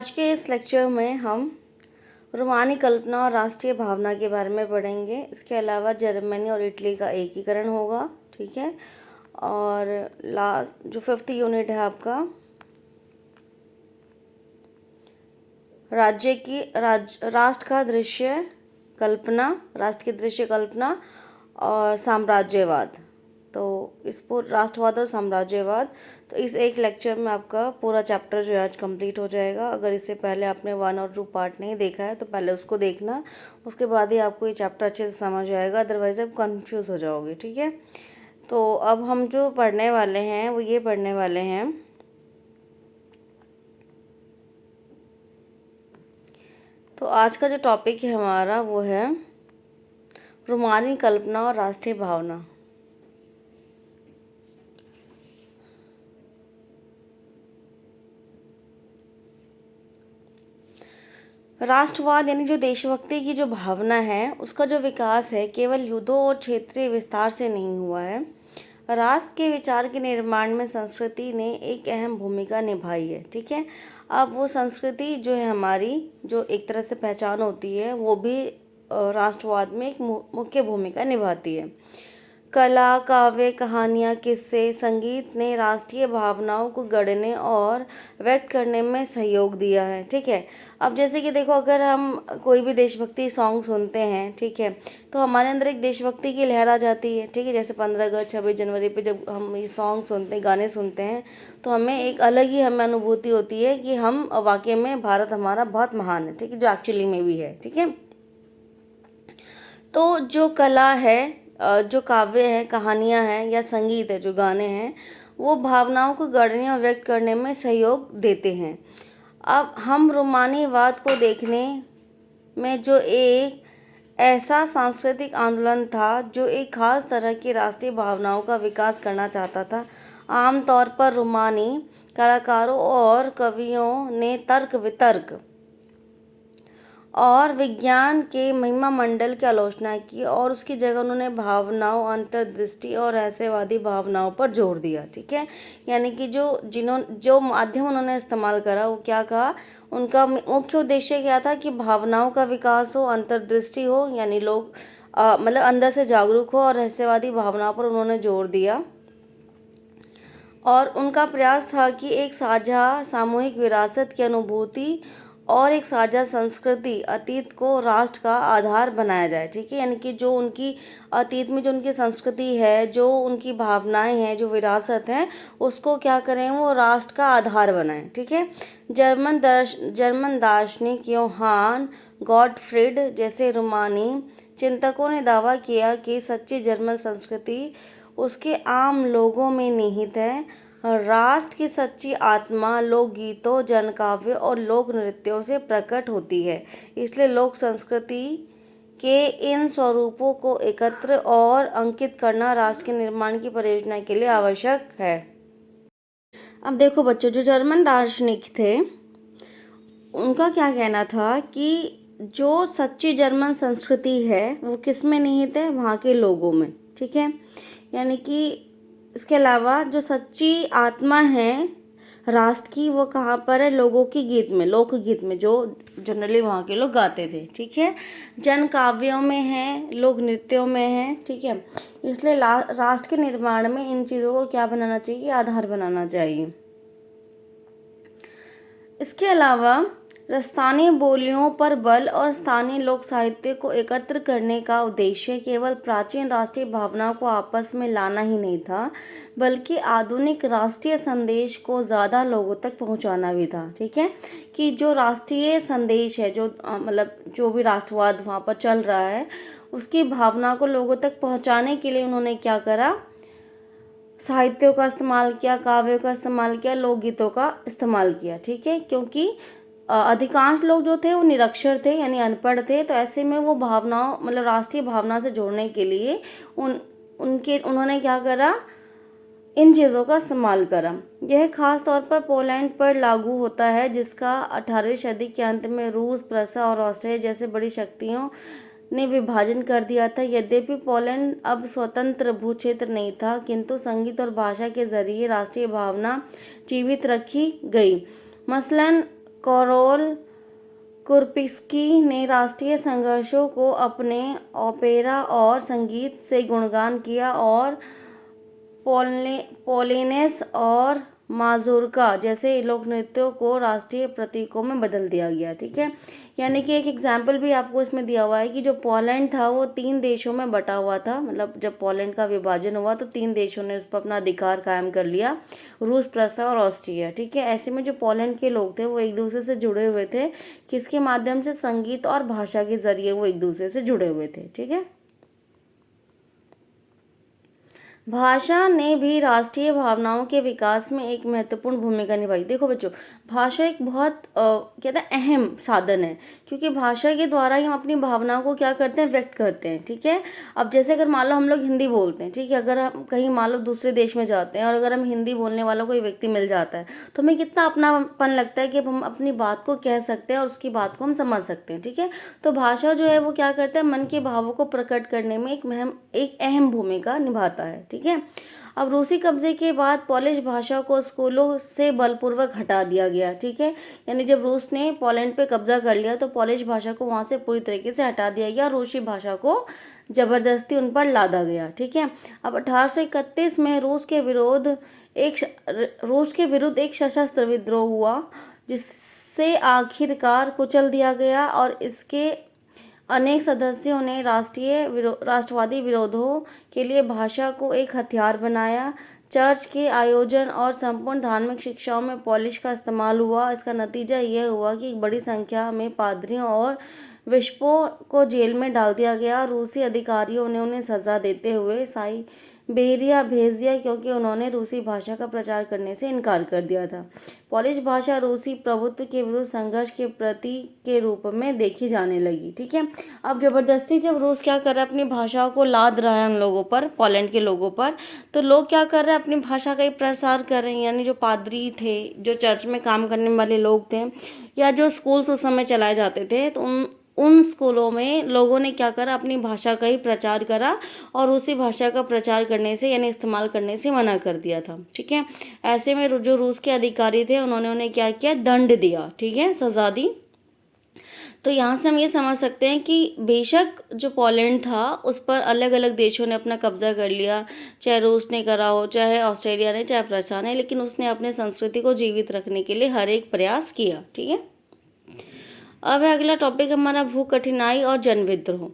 आज के इस लेक्चर में हम रोमानी कल्पना और राष्ट्रीय भावना के बारे में पढ़ेंगे। इसके अलावा जर्मनी और इटली का एकीकरण होगा, ठीक है। और लास्ट जो 5th यूनिट है आपका राष्ट्र की दृश्य कल्पना और साम्राज्यवाद। तो इस पूरे राष्ट्रवाद और साम्राज्यवाद, तो इस एक लेक्चर में आपका पूरा चैप्टर जो है आज कंप्लीट हो जाएगा। अगर इससे पहले आपने 1 और 2 पार्ट नहीं देखा है तो पहले उसको देखना, उसके बाद ही आपको ये चैप्टर अच्छे से समझ आएगा, अदरवाइज आप कंफ्यूज हो जाओगे, ठीक है। तो अब हम जो पढ़ने वाले हैं वो ये पढ़ने वाले हैं तो आज का जो टॉपिक है हमारा वो है रोमानी कल्पना और राष्ट्रीय भावना। राष्ट्रवाद यानी जो देशभक्ति की जो भावना है उसका जो विकास है केवल युद्धों और क्षेत्रीय विस्तार से नहीं हुआ है। राष्ट्र के विचार के निर्माण में संस्कृति ने एक अहम भूमिका निभाई है, ठीक है। अब वो संस्कृति जो है हमारी, जो एक तरह से पहचान होती है, वो भी राष्ट्रवाद में एक मुख्य भूमिका निभाती है। कला, काव्य, कहानियाँ, किस्से, संगीत ने राष्ट्रीय भावनाओं को गढ़ने और व्यक्त करने में सहयोग दिया है, ठीक है। अब जैसे कि देखो, अगर हम कोई भी देशभक्ति सॉन्ग सुनते हैं, ठीक है, तो हमारे अंदर एक देशभक्ति की लहर आ जाती है, ठीक है। जैसे 15 अगस्त, 26 जनवरी पे जब हम ये सॉन्ग सुनते हैं, गाने सुनते हैं, तो हमें एक अलग ही हमें अनुभूति होती है कि हम वाकई में भारत हमारा बहुत महान है, ठीक है, जो एक्चुअली में भी है, ठीक है। तो जो कला है, जो काव्य है, कहानियाँ हैं या संगीत है, जो गाने हैं, वो भावनाओं को गढ़ने और व्यक्त करने में सहयोग देते हैं। अब हम रोमानीवाद को देखने में जो एक ऐसा सांस्कृतिक आंदोलन था जो एक खास तरह की राष्ट्रीय भावनाओं का विकास करना चाहता था। आमतौर पर रोमानी कलाकारों और कवियों ने तर्क वितर्क और विज्ञान के महिमा मंडल की आलोचना की और उसकी जगह उन्होंने भावनाओं, अंतर्दृष्टि और रहस्यवादी भावनाओं पर जोर दिया, ठीक है। यानी कि जो माध्यम उन्होंने इस्तेमाल करा, वो क्या कहा, उनका मुख्य उद्देश्य क्या था कि भावनाओं का विकास हो, अंतर्दृष्टि हो, यानी लोग मतलब अंदर से जागरूक हो, और रहस्यवादी भावनाओं पर उन्होंने जोर दिया। और उनका प्रयास था कि एक साझा सामूहिक विरासत की अनुभूति और एक साझा संस्कृति अतीत को राष्ट्र का आधार बनाया जाए, ठीक है। यानी कि जो उनकी अतीत में जो उनकी संस्कृति है, जो उनकी भावनाएं हैं, जो विरासत है, उसको क्या करें, वो राष्ट्र का आधार बनाएं, ठीक है। जर्मन दार्शनिक योहान गॉटफ्रीड जैसे रोमानी चिंतकों ने दावा किया कि सच्ची जर्मन संस्कृति उसके आम लोगों में निहित है। राष्ट्र की सच्ची आत्मा लोकगीतों, जनकाव्य और लोक नृत्यों से प्रकट होती है। इसलिए लोक संस्कृति के इन स्वरूपों को एकत्र और अंकित करना राष्ट्र के निर्माण की परियोजना के लिए आवश्यक है। अब देखो बच्चों, जो जर्मन दार्शनिक थे उनका क्या कहना था कि जो सच्ची जर्मन संस्कृति है वो किस में निहित है, वहाँ के लोगों में, ठीक है। यानी कि इसके अलावा जो सच्ची आत्मा है राष्ट्र की, वो कहाँ पर है, लोगों की गीत में, लोकगीत में, जो जनरली वहाँ के लोग गाते थे, ठीक है। जन काव्यों में है, लोक नृत्यों में है, ठीक है। इसलिए राष्ट्र के निर्माण में इन चीज़ों को क्या बनाना चाहिए, आधार बनाना चाहिए। इसके अलावा स्थानीय बोलियों पर बल और स्थानीय लोक साहित्य को एकत्र करने का उद्देश्य केवल प्राचीन राष्ट्रीय भावनाओं को आपस में लाना ही नहीं था, बल्कि आधुनिक राष्ट्रीय संदेश को ज़्यादा लोगों तक पहुंचाना भी था, ठीक है। कि जो राष्ट्रीय संदेश है, जो मतलब जो भी राष्ट्रवाद वहाँ पर चल रहा है, उसकी भावना को लोगों तक पहुँचाने के लिए उन्होंने क्या करा, साहित्यों का इस्तेमाल किया, काव्यों का इस्तेमाल किया, लोकगीतों का इस्तेमाल किया, ठीक है। क्योंकि अधिकांश लोग जो थे वो निरक्षर थे, यानी अनपढ़ थे। तो ऐसे में वो भावनाओं, मतलब राष्ट्रीय भावना से जोड़ने के लिए उन्होंने क्या करा, इन चीज़ों का इस्तेमाल करा। यह खास तौर पर पोलैंड पर लागू होता है, जिसका 18वीं सदी के अंत में रूस, प्रसा और ऑस्ट्रिया जैसे बड़ी शक्तियों ने विभाजन कर दिया था। यद्यपि पोलैंड अब स्वतंत्र भूक्षेत्र नहीं था, किंतु संगीत और भाषा के जरिए राष्ट्रीय भावना जीवित रखी गई। मसलन कोरोल कुर्पिस्की ने राष्ट्रीय संघर्षों को अपने ओपेरा और संगीत से गुणगान किया और पोलिनेस और माजोर्का जैसे लोक नृत्यों को राष्ट्रीय प्रतीकों में बदल दिया गया। ठीक है, यानी कि एक एग्जाम्पल भी आपको इसमें दिया हुआ है कि जो पोलैंड था वो 3 देशों में बटा हुआ था। मतलब जब पोलैंड का विभाजन हुआ तो 3 देशों ने उस पर अपना अधिकार कायम कर लिया, रूस, प्रसा और ऑस्ट्रिया। ठीक है, ऐसे में जो पोलैंड के लोग थे वो एक दूसरे से जुड़े हुए थे, किसके माध्यम से? संगीत और भाषा के जरिए वो एक दूसरे से जुड़े हुए थे। ठीक है, भाषा ने भी राष्ट्रीय भावनाओं के विकास में एक महत्वपूर्ण भूमिका निभाई। देखो बच्चों, भाषा एक बहुत कहते हैं अहम साधन है, क्योंकि भाषा के द्वारा ही हम अपनी भावनाओं को क्या करते हैं? व्यक्त करते हैं। ठीक है, अब जैसे अगर मान लो हम लोग हिंदी बोलते हैं, ठीक है, अगर हम कहीं मान लो दूसरे देश में जाते हैं और अगर हम हिंदी बोलने वाला कोई व्यक्ति मिल जाता है तो हमें कितना अपनापन लगता है कि अब हम अपनी बात को कह सकते हैं और उसकी बात को हम समझ सकते हैं। ठीक है, तो भाषा जो है वो क्या करता है? मन के भावों को प्रकट करने में एक अहम भूमिका निभाता है। ठीक है, अब रूसी कब्जे के बाद पोलिश भाषा को स्कूलों से बलपूर्वक हटा दिया गया। ठीक है, यानी जब रूस ने पोलैंड पे कब्जा कर लिया तो पोलिश भाषा को वहाँ से पूरी तरीके से हटा दिया गया, रूसी भाषा को जबरदस्ती उन पर लादा गया। ठीक है, अब 1831 में रूस के विरुद्ध एक सशस्त्र विद्रोह हुआ, जिससे आखिरकार कुचल दिया गया और इसके अनेक सदस्यों ने राष्ट्रवादी विरोधों के लिए भाषा को एक हथियार बनाया। चर्च के आयोजन और संपूर्ण धार्मिक शिक्षाओं में पोलिश का इस्तेमाल हुआ। इसका नतीजा यह हुआ कि एक बड़ी संख्या में पादरियों और बिशपों को जेल में डाल दिया गया। रूसी अधिकारियों ने उन्हें सजा देते हुए साइबेरिया भेज दिया, क्योंकि उन्होंने रूसी भाषा का प्रचार करने से इनकार कर दिया था। पोलिश भाषा रूसी प्रभुत्व के विरुद्ध संघर्ष के प्रतीक के रूप में देखी जाने लगी। ठीक है, अब जबरदस्ती जब रूस क्या कर रहा है? अपनी भाषाओं को लाद रहा है उन लोगों पर, पोलैंड के लोगों पर, तो लोग क्या कर रहे हैं? अपनी भाषा का ही प्रसार कर रहे हैं। यानी जो पादरी थे, जो चर्च में काम करने वाले लोग थे, या जो स्कूल्स उस समय चलाए जाते थे, तो उन स्कूलों में लोगों ने क्या करा? अपनी भाषा का ही प्रचार करा और उसी भाषा का प्रचार करने से यानी इस्तेमाल करने से मना कर दिया था। ठीक है, ऐसे में जो रूस के अधिकारी थे उन्होंने उन्हें क्या किया? दंड दिया। ठीक है, सजा दी। तो यहाँ से हम ये समझ सकते हैं कि बेशक जो पोलैंड था उस पर अलग अलग देशों ने अपना कब्जा कर लिया, चाहे रूस ने करा हो, चाहे ऑस्ट्रेलिया ने, चाहे प्रसा ने, लेकिन उसने अपने संस्कृति को जीवित रखने के लिए हर एक प्रयास किया। ठीक है, अब है अगला टॉपिक हमारा भूख, कठिनाई और जन विद्रोह।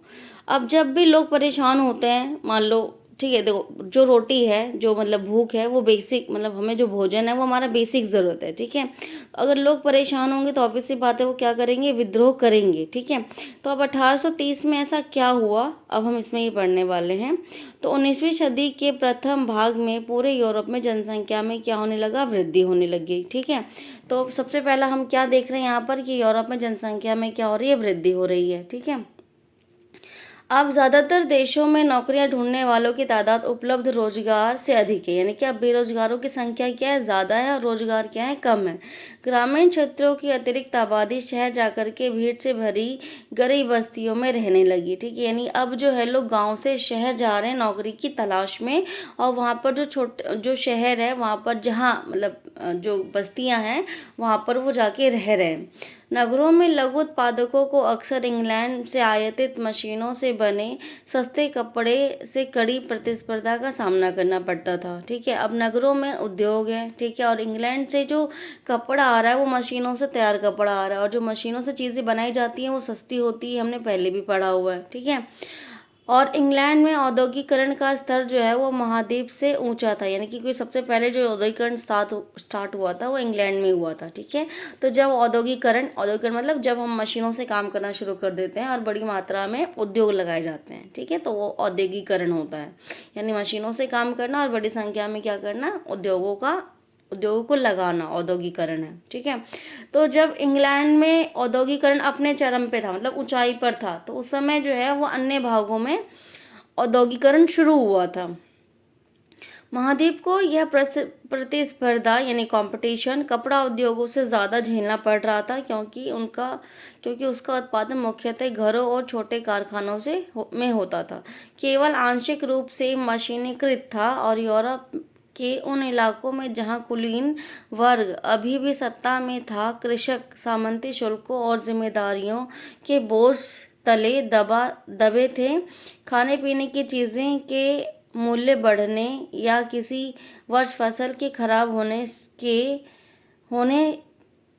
अब जब भी लोग परेशान होते हैं, मान लो, ठीक है, देखो जो रोटी है, जो मतलब भूख है, वो बेसिक, मतलब हमें जो भोजन है वो हमारा बेसिक ज़रूरत है। ठीक है, अगर लोग परेशान होंगे तो ऑब्वियस सी बात है वो क्या करेंगे? विद्रोह करेंगे। ठीक है, तो अब 1830 में ऐसा क्या हुआ, अब हम इसमें ये पढ़ने वाले हैं। तो 19वीं सदी के प्रथम भाग में पूरे यूरोप में जनसंख्या में क्या होने लगा? वृद्धि होने लगी। ठीक है, तो सबसे पहला हम क्या देख रहे हैं यहाँ पर कि यूरोप में जनसंख्या में क्या हो रही है? वृद्धि हो रही है। ठीक है, अब ज़्यादातर देशों में नौकरियां ढूंढने वालों की तादाद उपलब्ध रोजगार से अधिक है, यानी कि अब बेरोजगारों की संख्या क्या है? ज़्यादा है और रोजगार क्या है? कम है। ग्रामीण क्षेत्रों की अतिरिक्त आबादी शहर जाकर के भीड़ से भरी गरीब बस्तियों में रहने लगी। ठीक है, यानी अब जो है लोग गांव से शहर जा रहे हैं नौकरी की तलाश में, और वहाँ पर जो शहर है वहाँ पर जहाँ मतलब जो बस्तियाँ हैं वहाँ पर वो जाके रह रहे हैं। नगरों में लघु उत्पादकों को अक्सर इंग्लैंड से आयातित मशीनों से बने सस्ते कपड़े से कड़ी प्रतिस्पर्धा का सामना करना पड़ता था। ठीक है, अब नगरों में उद्योग है, ठीक है, और इंग्लैंड से जो कपड़ा आ रहा है वो मशीनों से तैयार कपड़ा आ रहा है, और जो मशीनों से चीज़ें बनाई जाती हैं वो सस्ती होती है, हमने पहले भी पढ़ा हुआ है। ठीक है, और इंग्लैंड में औद्योगिकरण का स्तर जो है वो महाद्वीप से ऊंचा था, यानी कि कोई सबसे पहले जो औद्योगिकरण स्टार्ट हुआ था वो इंग्लैंड में हुआ था। ठीक है, तो जब औद्योगिकरण मतलब जब हम मशीनों से काम करना शुरू कर देते हैं और बड़ी मात्रा में उद्योग लगाए जाते हैं, ठीक है, तो वो औद्योगिकरण होता है, यानी मशीनों से काम करना और बड़ी संख्या में क्या करना? उद्योगों को लगाना, औद्योगिकरण है। ठीक है, तो जब इंग्लैंड में औद्योगिकरण अपने चरम पे था, मतलब ऊंचाई पर था, तो उस समय जो है वो अन्य भागों में औद्योगिकरण शुरू हुआ था। महाद्वीप को यह प्रतिस्पर्धा यानी कंपटीशन कपड़ा उद्योगों से ज़्यादा झेलना पड़ रहा था, क्योंकि उसका उत्पादन मुख्यतः घरों और छोटे कारखानों में होता था, केवल आंशिक रूप से मशीनीकृत था, और यूरोप के उन इलाकों में जहां कुलीन वर्ग अभी भी सत्ता में था, कृषक सामंती शुल्कों और जिम्मेदारियों के बोझ तले दबे थे। खाने पीने की चीज़ें के मूल्य बढ़ने या किसी वर्ष फसल के होने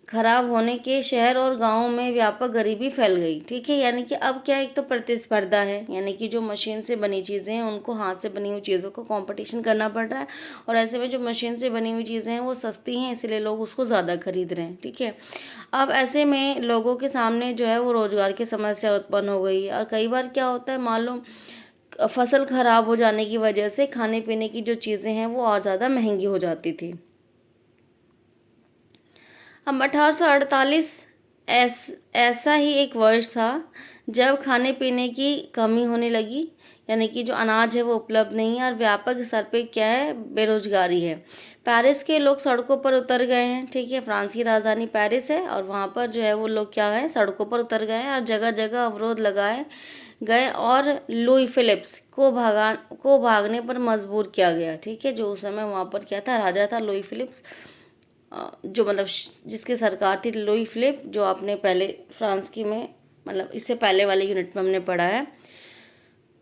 खराब होने के शहर और गांवों में व्यापक गरीबी फैल गई। ठीक है, यानी कि अब क्या, एक तो प्रतिस्पर्धा है, यानी कि जो मशीन से बनी चीज़ें हैं उनको हाथ से बनी हुई चीज़ों को कंपटीशन करना पड़ रहा है, और ऐसे में जो मशीन से बनी हुई चीज़ें हैं वो सस्ती हैं, इसलिए लोग उसको ज़्यादा खरीद रहे हैं। ठीक है, अब ऐसे में लोगों के सामने जो है वो रोज़गार की समस्या उत्पन्न हो गई है। और कई बार क्या होता है, मान लो फसल खराब हो जाने की वजह से खाने पीने की जो चीज़ें हैं वो और ज़्यादा महंगी हो जाती थी। अब 1848 ऐसा ही एक वर्ष था जब खाने पीने की कमी होने लगी, यानी कि जो अनाज है वो उपलब्ध नहीं है, और व्यापक स्तर पे क्या है, बेरोजगारी है। पेरिस के लोग सड़कों पर उतर गए हैं। ठीक है, फ्रांस की राजधानी पेरिस है, और वहाँ पर जो है वो लोग क्या है, सड़कों पर उतर गए हैं और जगह जगह अवरोध लगाए गए, और लुई फिलिप्स को भागने पर मजबूर किया गया। ठीक है, जो उस समय वहाँ पर क्या था, राजा था लुई फिलिप्स, जो मतलब जिसकी सरकार थी, लुई फिलिप, जो आपने पहले फ्रांस की में मतलब इससे पहले वाले यूनिट में हमने पढ़ा है,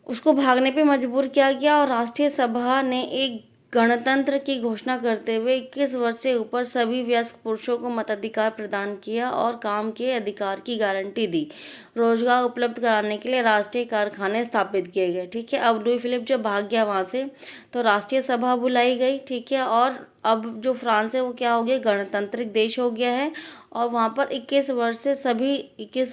उसको भागने पे मजबूर किया गया। और राष्ट्रीय सभा ने एक गणतंत्र की घोषणा करते हुए 21 वर्ष से ऊपर सभी वयस्क पुरुषों को मताधिकार प्रदान किया और काम के अधिकार की गारंटी दी। रोजगार उपलब्ध कराने के लिए राष्ट्रीय कारखाने स्थापित किए गए। ठीक है, अब लुई फिलिप जब भाग गया वहाँ से, तो राष्ट्रीय सभा बुलाई गई। ठीक है, और अब जो फ्रांस है वो क्या हो गया, गणतांत्रिक देश हो गया है, और वहाँ पर 21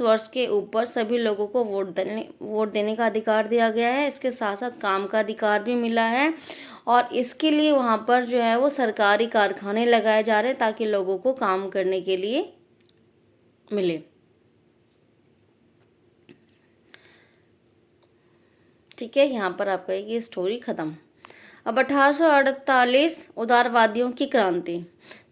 वर्ष के ऊपर सभी लोगों को वोट देने का अधिकार दिया गया है। इसके साथ साथ काम का अधिकार भी मिला है, और इसके लिए वहाँ पर जो है वो सरकारी कारखाने लगाए जा रहे हैं ताकि लोगों को काम करने के लिए मिले। ठीक है, यहाँ पर आपका ये स्टोरी खत्म। अब 1848 उदारवादियों की क्रांति।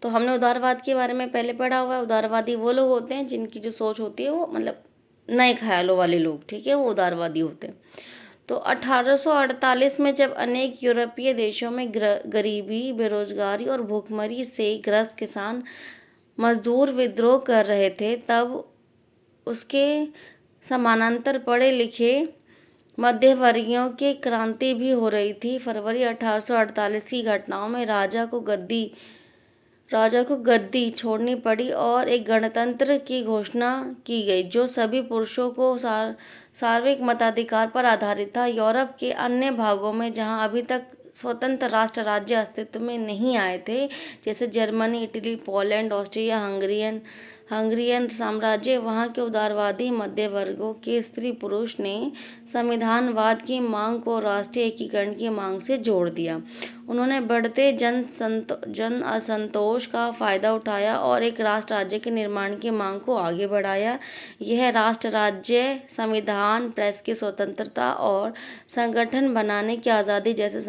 तो हमने उदारवाद के बारे में पहले पढ़ा हुआ है। उदारवादी वो लोग होते हैं जिनकी जो सोच होती है वो मतलब नए ख्यालों वाले लोग, ठीक है, वो उदारवादी होते हैं। तो 1848 में जब अनेक यूरोपीय देशों में गरीबी, बेरोजगारी और भूखमरी से ग्रस्त किसान मजदूर विद्रोह कर रहे थे, तब उसके समानांतर पढ़े लिखे मध्यवर्गीयों की क्रांति भी हो रही थी। फरवरी 1848 की घटनाओं में राजा को गद्दी छोड़नी पड़ी और एक गणतंत्र की घोषणा की गई जो सभी पुरुषों को सार्वत्रिक मताधिकार पर आधारित था। यूरोप के अन्य भागों में जहां अभी तक स्वतंत्र राष्ट्र राज्य अस्तित्व में नहीं आए थे, जैसे Germany, Italy, Poland, Austria, Hungarian साम्राज्य, वहाँ के उदारवादी मध्य वर्गों के स्त्री पुरुष ने संविधानवाद की मांग को राष्ट्रीय एकीकरण की मांग से जोड़ दिया। उन्होंने बढ़ते जन असंतोष का फायदा उठाया और एक राष्ट्र राज्य के निर्माण की मांग को आगे बढ़ाया। यह राष्ट्र राज्य संविधान, प्रेस की स्वतंत्रता और संगठन बनाने की आज़ादी जैसे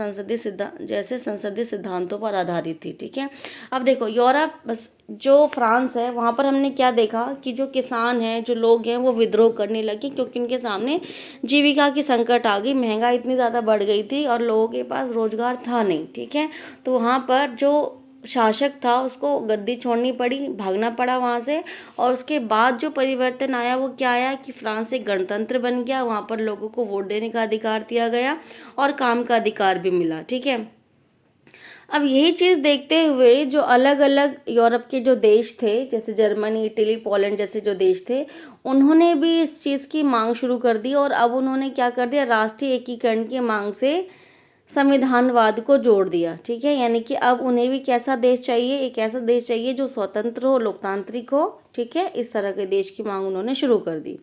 संसदीय सिद्धांतों पर आधारित थी। ठीक है, अब देखो यूरोप जो फ्रांस है वहाँ पर हमने क्या देखा कि जो किसान हैं, जो लोग हैं, वो विद्रोह करने लगे क्योंकि उनके सामने जीविका की संकट आ गई, महंगाई इतनी ज़्यादा बढ़ गई थी और लोगों के पास रोजगार था नहीं। ठीक है, तो वहाँ पर जो शासक था उसको गद्दी छोड़नी पड़ी, भागना पड़ा वहाँ से, और उसके बाद जो परिवर्तन आया वो क्या आया कि फ्रांस एक गणतंत्र बन गया, वहाँ पर लोगों को वोट देने का अधिकार दिया गया और काम का अधिकार भी मिला। ठीक है, अब यही चीज़ देखते हुए जो अलग अलग यूरोप के जो देश थे, जैसे जर्मनी, इटली, पोलैंड जैसे जो देश थे, उन्होंने भी इस चीज़ की मांग शुरू कर दी और अब उन्होंने क्या कर दिया, राष्ट्रीय एकीकरण की मांग से संविधानवाद को जोड़ दिया। ठीक है, यानी कि अब उन्हें भी कैसा देश चाहिए, एक ऐसा देश चाहिए जो स्वतंत्र हो, लोकतांत्रिक हो। ठीक है, इस तरह के देश की मांग उन्होंने शुरू कर दी।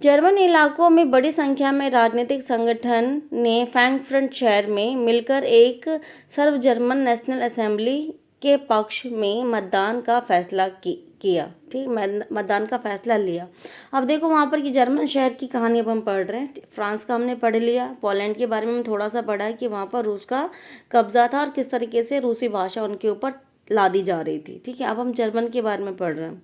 जर्मन इलाकों में बड़ी संख्या में राजनीतिक संगठन ने फ्रैंकफर्ट शहर में मिलकर एक सर्व जर्मन नेशनल असेंबली के पक्ष में मतदान का फैसला किया। ठीक, मतदान का फैसला लिया। अब देखो वहाँ पर कि जर्मन शहर की कहानी अब हम पढ़ रहे हैं। फ्रांस का हमने पढ़ लिया, पोलैंड के बारे में थोड़ा सा पढ़ा है कि वहाँ पर रूस का कब्जा था और किस तरीके से रूसी भाषा उनके ऊपर लादी जा रही थी। ठीक है, अब हम जर्मन के बारे में पढ़ रहे हैं।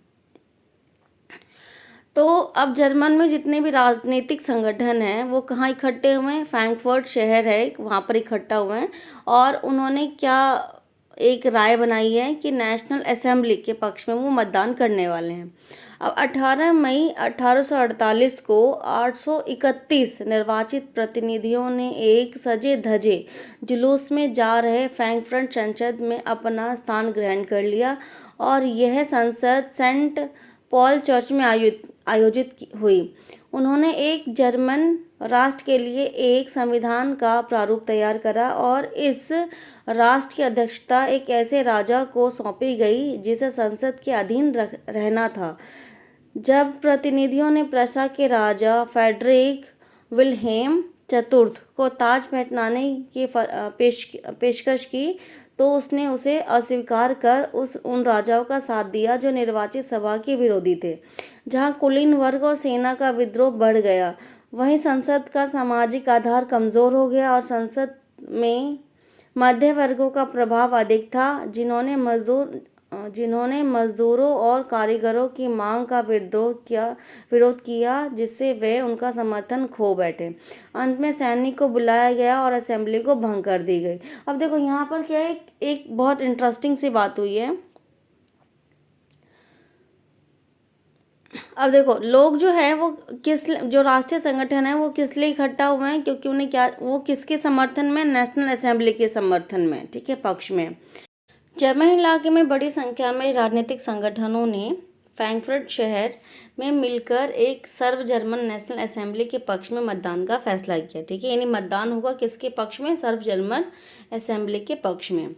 तो अब जर्मन में जितने भी राजनीतिक संगठन हैं वो कहाँ इकट्ठे हुए हैं, फ्रैंकफर्ट शहर है एक, वहाँ पर इकट्ठा हुए हैं। और उन्होंने क्या एक राय बनाई है कि नेशनल असेंबली के पक्ष में वो मतदान करने वाले हैं। अब 18 मई 1848 को 831 निर्वाचित प्रतिनिधियों ने एक सजे धजे जुलूस में जा रहे फ्रैंकफर्ट संसद में अपना स्थान ग्रहण कर लिया और यह संसद सेंट पॉल चर्च में आयोजित हुई। उन्होंने एक जर्मन राष्ट्र के लिए एक संविधान का प्रारूप तैयार करा और इस राष्ट्र की अध्यक्षता एक ऐसे राजा को सौंपी गई जिसे संसद के अधीन रहना था। जब प्रतिनिधियों ने प्रशा के राजा फ्रेडरिक विल्हेम चतुर्थ को ताज पहनाने की पेशकश की तो उसने उसे अस्वीकार कर उन राजाओं का साथ दिया जो निर्वाचित सभा के विरोधी थे। जहां कुलीन वर्ग और सेना का विद्रोह बढ़ गया, वहीं संसद का सामाजिक आधार कमजोर हो गया और संसद में मध्य वर्गों का प्रभाव अधिक था, जिन्होंने मजदूरों और कारीगरों की मांग का विरोध किया जिससे वे उनका समर्थन खो बैठे। अंत में सैनिक को बुलाया गया और असेंबली को भंग कर दी गई। अब देखो यहाँ पर क्या है, एक बहुत इंटरेस्टिंग सी बात हुई है। अब देखो लोग जो है वो जो राष्ट्रीय संगठन है वो किस लिए इकट्ठा हुए हैं, क्योंकि उन्हें क्या, वो किसके समर्थन में, नेशनल असेंबली के समर्थन में, ठीक है, पक्ष में। जर्मन इलाके में बड़ी संख्या में राजनीतिक संगठनों ने फ्रैंकफर्ट शहर में मिलकर एक सर्व जर्मन नेशनल असेंबली के पक्ष में मतदान का फैसला किया, ठीक है। यानी मतदान होगा किसके पक्ष में, सर्व जर्मन असेंबली के पक्ष में।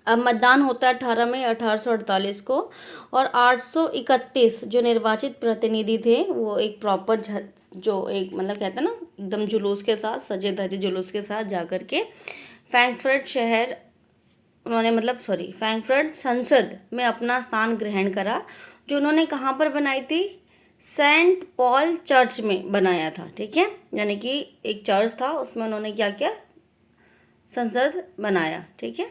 अब मतदान होता है 18 मई 1848 को और 831 जो निर्वाचित प्रतिनिधि थे वो एक प्रॉपर जो एक मतलब कहते हैं ना एकदम जुलूस के साथ, सजे धजे जुलूस के साथ जाकर के फ्रैंकफर्ट शहर फ्रैंकफर्ट संसद में अपना स्थान ग्रहण करा, जो उन्होंने कहाँ पर बनाई थी, सेंट पॉल चर्च में बनाया था, ठीक है। यानी कि एक चर्च था, उसमें उन्होंने क्या किया, संसद बनाया, ठीक है।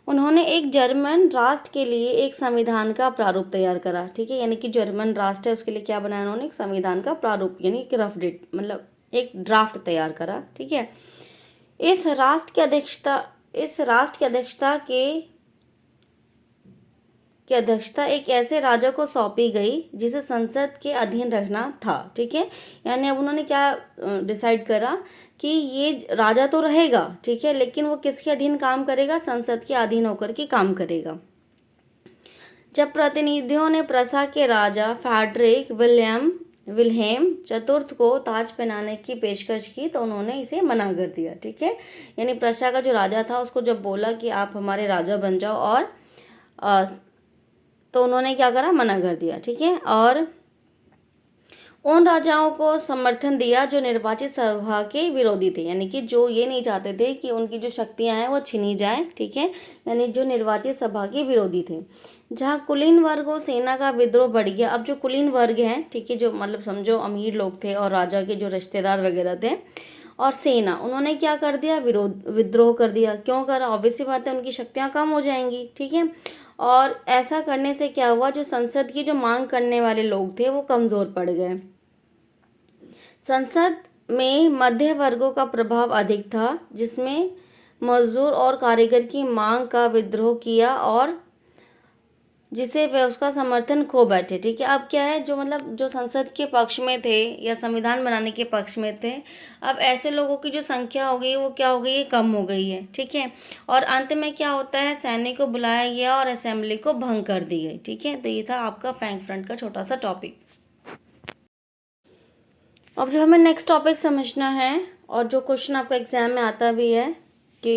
उन्होंने एक जर्मन राष्ट्र के लिए एक संविधान का प्रारूप तैयार करा, ठीक है। यानी कि जर्मन राष्ट्र है उसके लिए क्या बनाया उन्होंने, एक संविधान का प्रारूप यानी एक रफ डेट मतलब एक ड्राफ्ट तैयार करा, ठीक है। इस राष्ट्र की अध्यक्षता की अध्यक्षता एक ऐसे राजा को सौंपी गई जिसे संसद के अधीन रहना था, ठीक है। यानी अब उन्होंने क्या डिसाइड करा कि ये राजा तो रहेगा, ठीक है, लेकिन वो किसके अधीन काम करेगा, संसद के अधीन होकर के काम करेगा। जब प्रतिनिधियों ने प्रशा के राजा फ्रेडरिक विल्हेम चतुर्थ को ताज पहनाने की पेशकश की तो उन्होंने इसे मना कर दिया, ठीक है। यानी प्रशा का जो राजा था उसको जब बोला कि आप हमारे राजा बन जाओ और तो उन्होंने क्या करा, मना कर दिया, ठीक है। और उन राजाओं को समर्थन दिया जो निर्वाचित सभा के विरोधी थे, यानी कि जो ये नहीं चाहते थे कि उनकी जो शक्तियां हैं वो छीनी जाए, ठीक है, यानी जो निर्वाचित सभा के विरोधी थे। जहां कुलीन वर्ग और सेना का विद्रोह बढ़ गया। अब जो कुलीन वर्ग हैं, ठीक है, जो मतलब समझो अमीर लोग थे और राजा के जो रिश्तेदार वगैरह थे, और सेना, उन्होंने क्या कर दिया, विद्रोह कर दिया। क्यों करा, ऑब्वियस सी बात है, उनकी शक्तियाँ कम हो जाएंगी, ठीक है। और ऐसा करने से क्या हुआ, जो संसद की जो मांग करने वाले लोग थे वो कमज़ोर पड़ गए। संसद में मध्य वर्गों का प्रभाव अधिक था, जिसमें मजदूर और कारीगर की मांग का विद्रोह किया और जिसे वे उसका समर्थन खो बैठे, ठीक है। अब क्या है, जो मतलब जो संसद के पक्ष में थे या संविधान बनाने के पक्ष में थे, अब ऐसे लोगों की जो संख्या हो गई वो क्या हो गई है, कम हो गई है, ठीक है। और अंत में क्या होता है, सैनिक को बुलाया गया और असेंबली को भंग कर दी गई, ठीक है। तो ये था आपका फ्रैंकफर्ट का छोटा सा टॉपिक। अब जो हमें नेक्स्ट टॉपिक समझना है और जो क्वेश्चन आपका एग्जाम में आता भी है कि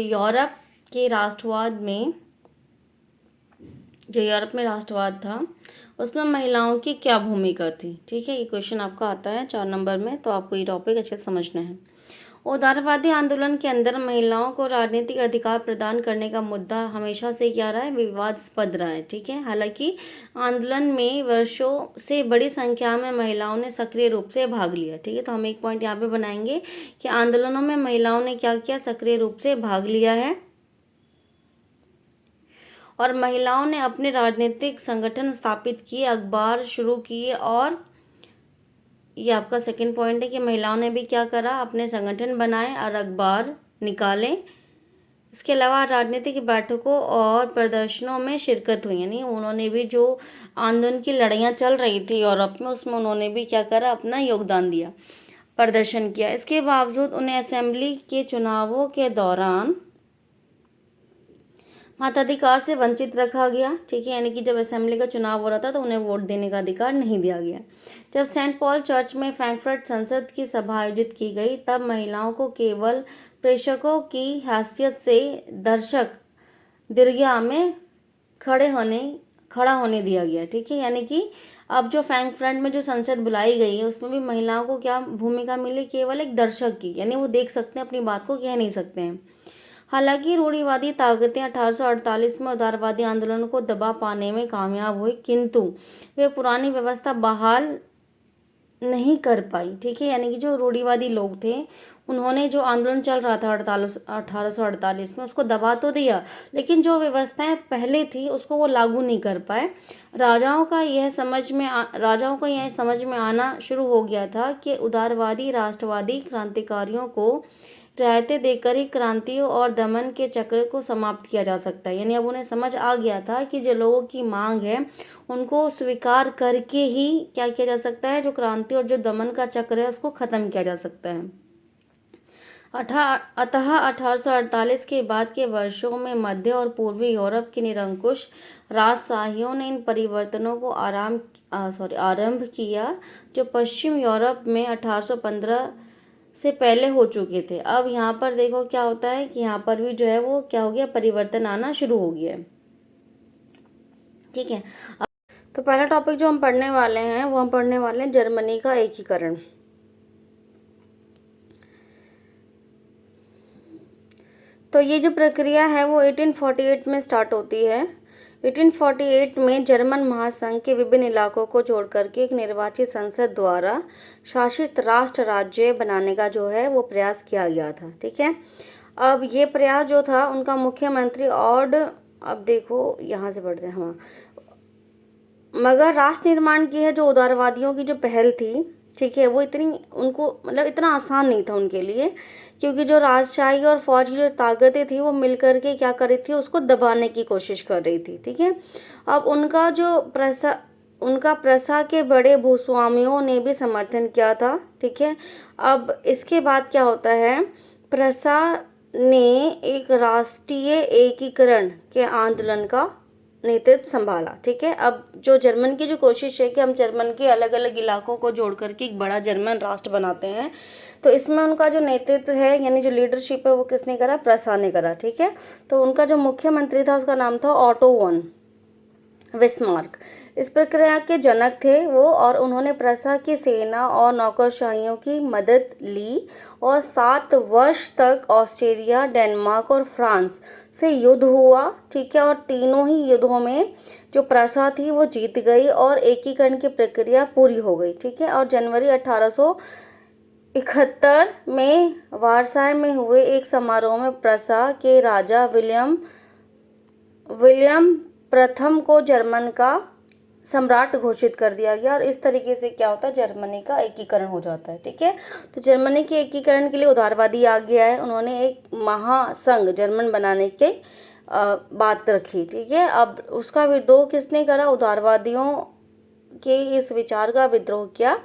यूरोप में राष्ट्रवाद था उसमें महिलाओं की क्या भूमिका थी, ठीक है। ये क्वेश्चन आपका आता है 4 नंबर में, तो आपको ये टॉपिक अच्छे से समझना है। उदारवादी आंदोलन के अंदर महिलाओं को राजनीतिक अधिकार प्रदान करने का मुद्दा हमेशा से क्या रहा है, विवादास्पद रहा है, ठीक है। हालांकि आंदोलन में वर्षों से बड़ी संख्या में महिलाओं ने सक्रिय रूप से भाग लिया, ठीक है। तो हम एक पॉइंट यहाँ पे बनाएंगे कि आंदोलनों में महिलाओं ने क्या किया, सक्रिय रूप से भाग लिया है। और महिलाओं ने अपने राजनीतिक संगठन स्थापित किए, अखबार शुरू किए। और ये आपका सेकंड पॉइंट है कि महिलाओं ने भी क्या करा, अपने संगठन बनाए और अखबार निकाले। इसके अलावा राजनीतिक बैठकों और प्रदर्शनों में शिरकत हुई, यानी उन्होंने भी जो आंदोलन की लड़ाइयाँ चल रही थी यूरोप में, उसमें उन्होंने भी क्या करा, अपना योगदान दिया, प्रदर्शन किया। इसके बावजूद उन्हें असेंबली के चुनावों के दौरान मताधिकार से वंचित रखा गया, ठीक है। यानी कि जब असेंबली का चुनाव हो रहा था तो उन्हें वोट देने का अधिकार नहीं दिया गया। जब सेंट पॉल चर्च में फ्रैंकफर्ट संसद की सभा आयोजित की गई, तब महिलाओं को केवल प्रेक्षकों की हैसियत से दर्शक दीर्घा में खड़ा होने दिया गया, ठीक है। यानी कि अब जो फ्रैंकफर्ट में जो संसद बुलाई गई है, उसमें भी महिलाओं को क्या भूमिका मिली, केवल एक दर्शक की, यानी वो देख सकते हैं, अपनी बात को कह नहीं सकते हैं। हालांकि रूढ़िवादी ताकतें 1848 में उदारवादी आंदोलन को दबा पाने में कामयाब हुई, किंतु वे पुरानी व्यवस्था बहाल नहीं कर पाई, ठीक है। यानी कि जो रूढ़िवादी लोग थे, उन्होंने जो आंदोलन चल रहा था 1848 में, उसको दबा तो दिया, लेकिन जो व्यवस्थाएं पहले थी उसको वो लागू नहीं कर पाए। राजाओं का यह समझ में आना शुरू हो गया था कि उदारवादी राष्ट्रवादी क्रांतिकारियों को रियायतें देकर ही क्रांतियों और दमन के चक्र को समाप्त किया जा सकता है। यानी अब उन्हें समझ आ गया था कि जो लोगों की मांग है उनको स्वीकार करके ही क्या किया जा सकता है, जो क्रांति और जो दमन का चक्र है उसको खत्म किया जा सकता है। अतः 1848 के बाद के वर्षों में मध्य और पूर्वी यूरोप के निरंकुश राजशाहियों ने इन परिवर्तनों को आरंभ किया, जो पश्चिम यूरोप में 1815 से पहले हो चुके थे। अब यहाँ पर देखो क्या होता है कि यहाँ पर भी जो है वो क्या हो गया, परिवर्तन आना शुरू हो गया है, ठीक है। तो पहला टॉपिक जो हम पढ़ने वाले हैं वो हम पढ़ने वाले हैं जर्मनी का एकीकरण। तो ये जो प्रक्रिया है वो 1848 में स्टार्ट होती है। 1848 में जर्मन महासंघ के विभिन्न इलाकों को जोड़ करके एक निर्वाचित संसद द्वारा शासित राष्ट्र राज्य बनाने का जो है वो प्रयास किया गया था, ठीक है। अब ये प्रयास जो था, उनका मुख्यमंत्री अब देखो यहाँ से पढ़ते हैं, हाँ, मगर राष्ट्र निर्माण की है जो उदारवादियों की जो पहल थी, ठीक है, वो इतनी उनको मतलब इतना आसान नहीं था उनके लिए, क्योंकि जो राजशाही और फौज की जो ताकतें थी वो मिलकर के क्या कर रही थी, उसको दबाने की कोशिश कर रही थी, ठीक है। अब उनका प्रसा के बड़े भूस्वामियों ने भी समर्थन किया था, ठीक है। अब इसके बाद क्या होता है, प्रसा ने एक राष्ट्रीय एकीकरण के आंदोलन का नेतृत्व संभाला, ठीक है। अब जो जर्मन की जो कोशिश है कि हम जर्मन के अलग अलग इलाकों को जोड़ करके एक बड़ा जर्मन राष्ट्र बनाते हैं, तो इसमें उनका जो नेतृत्व है यानी जो लीडरशिप है वो किसने करा, प्रसा ने करा, ठीक है। तो उनका जो मुख्यमंत्री था उसका नाम था ऑटो वन बिस्मार्क। इस प्रक्रिया के जनक थे वो, और उन्होंने प्रसा की सेना और नौकरशाहियों की मदद ली और 7 वर्ष तक ऑस्ट्रेलिया, डेनमार्क और फ्रांस से युद्ध हुआ, ठीक है। और तीनों ही युद्धों में जो प्रसा थी वो जीत गई और एकीकरण की प्रक्रिया पूरी हो गई, ठीक है। और जनवरी 1871 में वारसाय में हुए एक समारोह में प्रसा के राजा विलियम प्रथम को जर्मन का सम्राट घोषित कर दिया गया, और इस तरीके से क्या होता है, जर्मनी का एकीकरण हो जाता है, ठीक है। तो जर्मनी के एकीकरण के लिए उदारवादी आ गया है, उन्होंने एक महासंघ जर्मन बनाने के बात रखी, ठीक है। अब उसका विद्रोह किसने करा, उदारवादियों के इस विचार का विद्रोह किया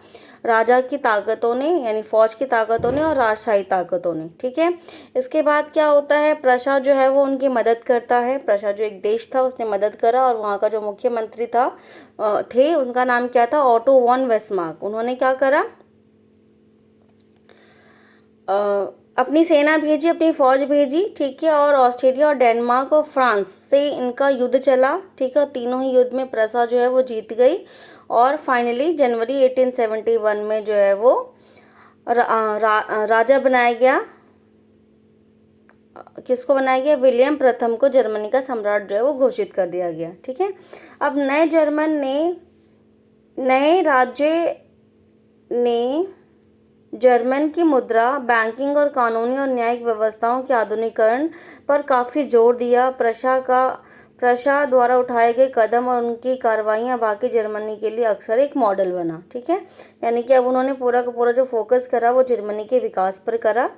राजा की ताकतों ने, यानी फौज की ताकतों ने और राजशाही ताकतों ने, ठीक है। इसके बाद क्या होता है, प्रशा जो है वो उनकी मदद करता है। प्रशा जो एक देश था उसने मदद करा, और वहाँ का जो मुख्यमंत्री थे उनका नाम क्या था, ऑटो वन बिस्मार्क। उन्होंने क्या करा, अपनी सेना भेजी, अपनी फौज भेजी, ठीक है। और ऑस्ट्रेलिया और डेनमार्क और फ्रांस से इनका युद्ध चला, ठीक है। तीनों ही युद्ध में प्रसा जो है वो जीत गई, और फाइनली जनवरी 1871 में जो है वो राजा बनाया गया। किसको बनाया गया, विलियम प्रथम को जर्मनी का सम्राट जो है वो घोषित कर दिया गया, ठीक है। अब नए राज्य ने जर्मन की मुद्रा, बैंकिंग और कानूनी और न्यायिक व्यवस्थाओं के आधुनिकीकरण पर काफ़ी जोर दिया। प्रशा द्वारा उठाए गए कदम और उनकी कार्रवाइयाँ बाकी जर्मनी के लिए अक्सर एक मॉडल बना। ठीक है, यानी कि अब उन्होंने पूरा का पूरा जो फोकस करा वो जर्मनी के विकास पर करा